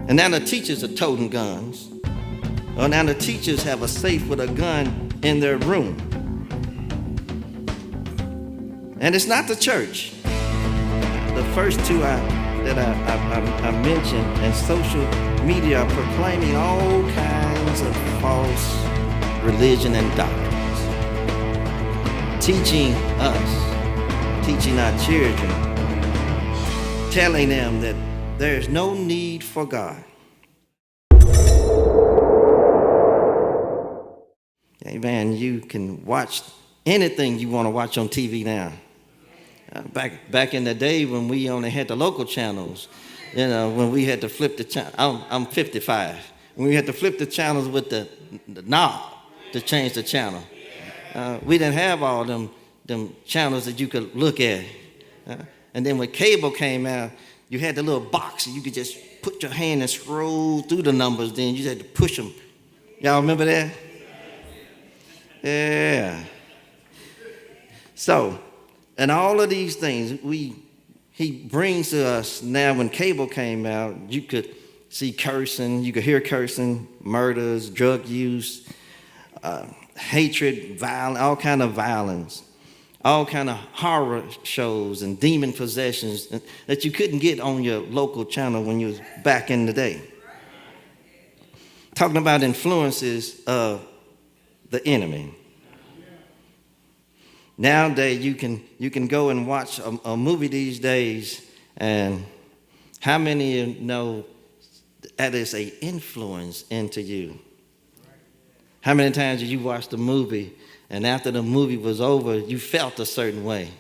And now the teachers are toting guns. Or now the teachers have a safe with a gun in their room. And it's not the church. The first two that I mentioned, and social media are proclaiming all kinds of false religion and doctrines. Teaching us, teaching our children, telling them that there is no need for God. Amen. You can watch anything you want to watch on TV now. Back in the day when we only had the local channels, when we had to flip the channel. I'm 55. When we had to flip the channels with the knob to change the channel. We didn't have all them channels that you could look at. And then when cable came out, you had the little box and you could just put your hand and scroll through the numbers. Then you had to push them. Y'all remember that? Yeah. So, and all of these things he brings to us now. When cable came out, you could see cursing, you could hear cursing, murders, drug use, hatred, violence, all kind of violence, all kind of horror shows and demon possessions that you couldn't get on your local channel when you was back in the day. Talking about influences of the enemy. Nowadays, you can go and watch a movie these days, and how many of you know that is an influence into you? How many times did you watch the movie, and after the movie was over, you felt a certain way?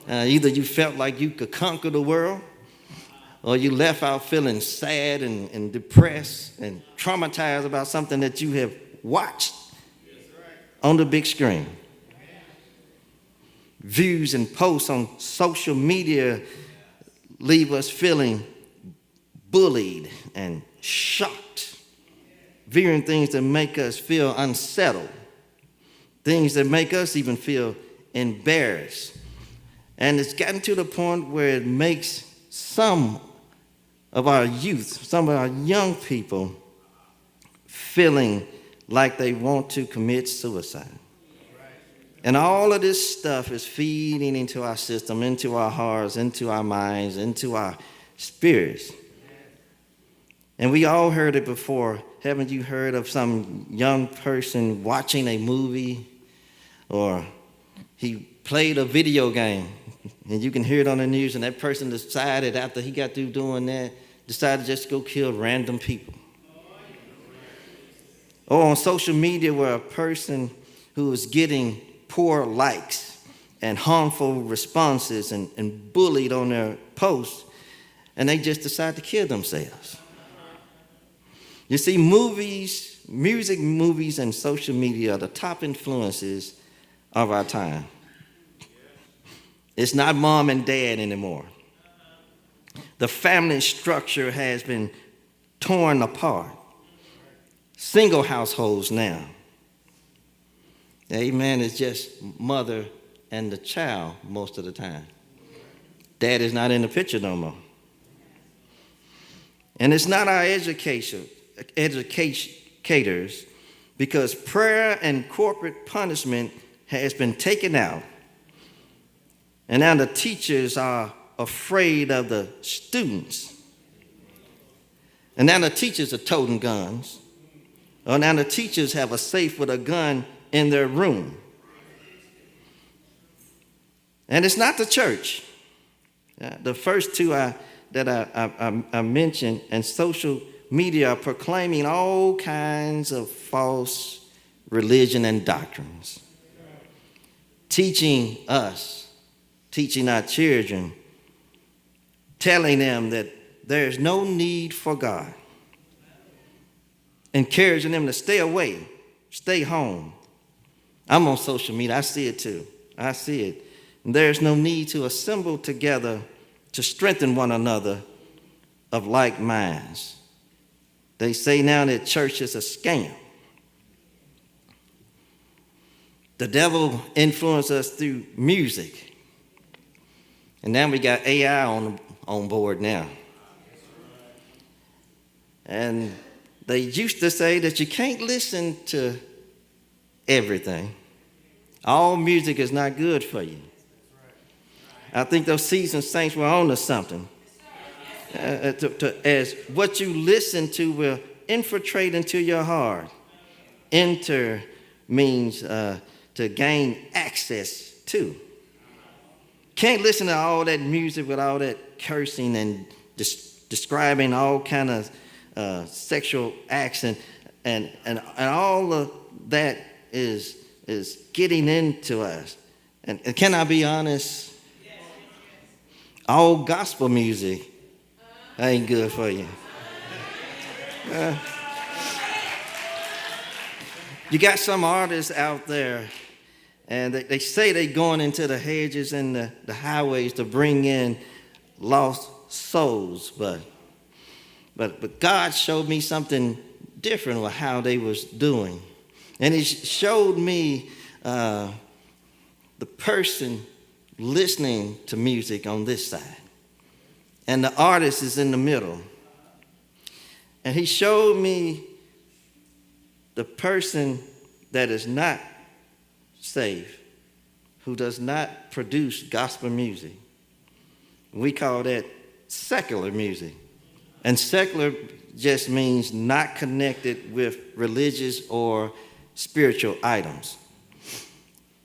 Either you felt like you could conquer the world, or you left out feeling sad and depressed and traumatized about something that you have watched on the big screen. Views and posts on social media leave us feeling bullied and shocked, viewing things that make us feel unsettled, things that make us even feel embarrassed. And it's gotten to the point where it makes some of our youth, some of our young people, feeling like they want to commit suicide. And all of this stuff is feeding into our system, into our hearts, into our minds, into our spirits. And we all heard it before. Haven't you heard of some young person watching a movie, or he played a video game, and you can hear it on the news, and that person decided after he got through doing that, decided just to go kill random people. Or on social media where a person who is getting poor likes and harmful responses and bullied on their posts, and they just decide to kill themselves. You see, music, movies, and social media are the top influences of our time. It's not mom and dad anymore. The family structure has been torn apart. Single households now. Amen. It's just mother and the child most of the time. Dad is not in the picture no more. And it's not our educators, because prayer and corporate punishment has been taken out. And now the teachers are afraid of the students. And now the teachers are toting guns. Or now the teachers have a safe with a gun in their room. And it's not the church. The first two that I mentioned, and social media are proclaiming all kinds of false religion and doctrines. Teaching us, teaching our children, telling them that there's no need for God. Encouraging them to stay away, stay home. I'm on social media. I see it too. I see it. And there's no need to assemble together to strengthen one another of like minds. They say now that church is a scam. The devil influenced us through music. And now we got AI on board now. And they used to say that you can't listen to everything. All music is not good for you. I think those seasoned saints were on to something. As what you listen to will infiltrate into your heart. Enter means to gain access to. Can't listen to all that music with all that cursing and describing all kind of sexual acts and all of that is getting into us. And can I be honest? All gospel music ain't good for you. You got some artists out there, and they say they're going into the hedges and the highways to bring in lost souls, but God showed me something different with how they was doing. And he showed me the person listening to music on this side, and the artist is in the middle. And he showed me the person that is not saved, who does not produce gospel music. We call that secular music. And secular just means not connected with religious or spiritual items.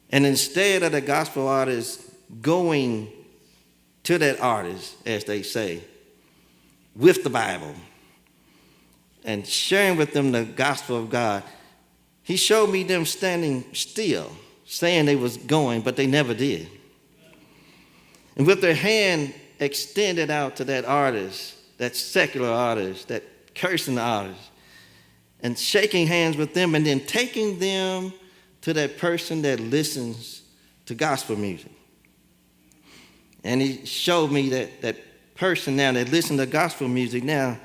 And instead of the gospel artist going to that artist, as they say, with the Bible and sharing with them the gospel of God, he showed me them standing still, saying they was going, but they never did. And with their hand extended out to that artist, that secular artist, that cursing artist, and shaking hands with them, and then taking them to that person that listens to gospel music. And he showed me that person now that listens to gospel music. Now,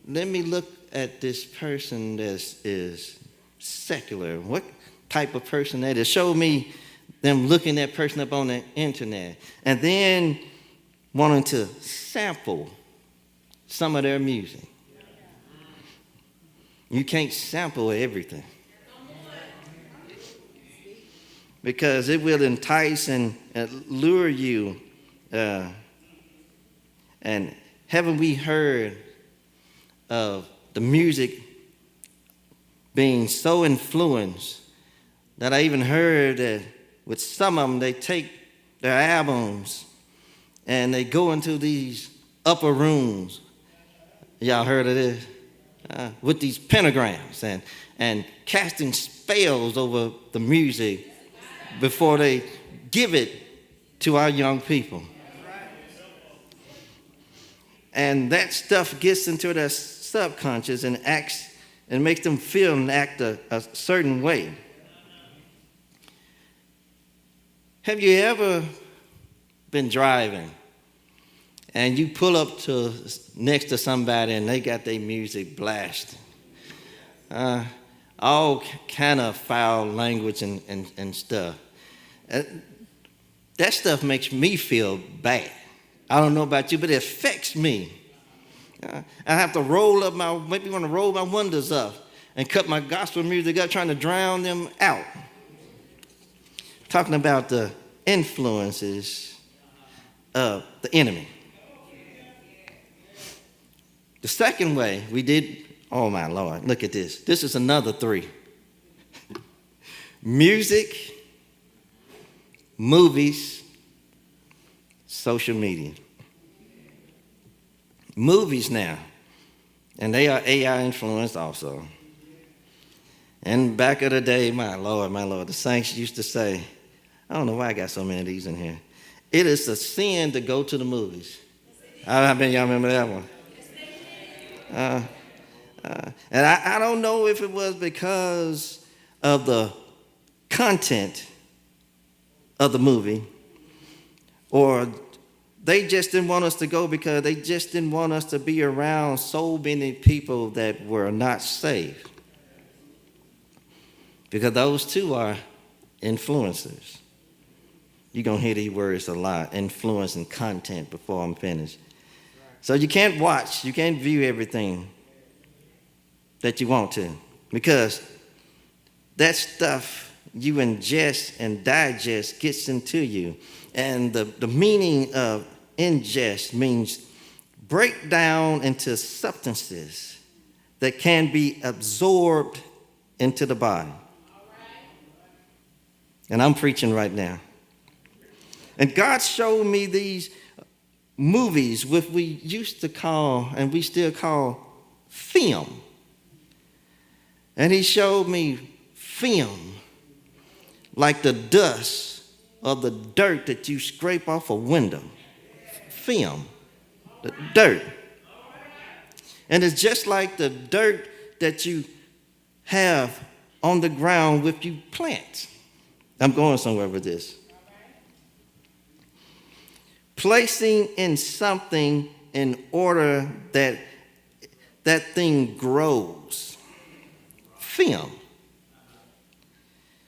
let me look at this person that is secular. What type of person that is? Show me them looking that person up on the internet and then wanting to sample some of their music. You can't sample everything, because it will entice and lure you. And haven't we heard of the music being so influenced that I even heard that with some of them, they take their albums and they go into these upper rooms. Y'all heard of this? With these pentagrams and casting spells over the music before they give it to our young people. And that stuff gets into their subconscious and acts and makes them feel and act a certain way. Have you ever been driving and you pull up to next to somebody and they got their music blasting? All kind of foul language and stuff. That stuff makes me feel bad. I don't know about you, but it affects me. I have to want to roll my windows up and cut my gospel music up, trying to drown them out. Talking about the influences of the enemy. The second way we did, oh my Lord, look at this. This is another 3. Music, movies, social media. Movies now, and they are AI influenced also. And back of the day, my Lord, the saints used to say, I don't know why I got so many of these in here. It is a sin to go to the movies. I bet y'all remember that one. And I don't know if it was because of the content of the movie, or they just didn't want us to go because they just didn't want us to be around so many people that were not saved. Because those two are influencers. You're going to hear these words a lot, influence and content, before I'm finished. So you can't view everything that you want to, because that stuff you ingest and digest gets into you. And the meaning of ingest means break down into substances that can be absorbed into the body. And I'm preaching right now. And God showed me these movies, which we used to call, and we still call, film. And he showed me film like the dust or the dirt that you scrape off a window. Film, the dirt. And it's just like the dirt that you have on the ground with you plant. I'm going somewhere with this. Placing in something in order that that thing grows. Film.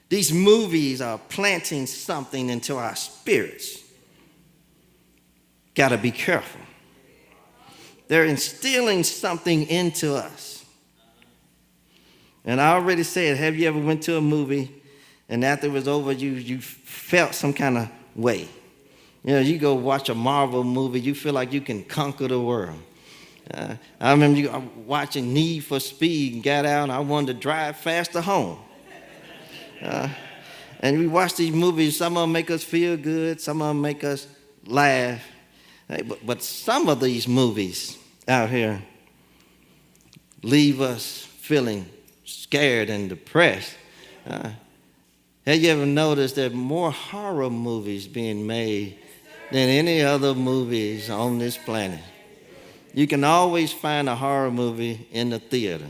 These movies are planting something into our spirits. Got to be careful. They're instilling something into us. And I already said, have you ever went to a movie and after it was over, you felt some kind of way? You know, you go watch a Marvel movie, you feel like you can conquer the world. I remember watching Need for Speed and got out and I wanted to drive faster home. And we watch these movies, some of them make us feel good, some of them make us laugh. Hey, but some of these movies out here leave us feeling scared and depressed. Have you ever noticed there are more horror movies being made than any other movies on this planet? You can always find a horror movie in the theater.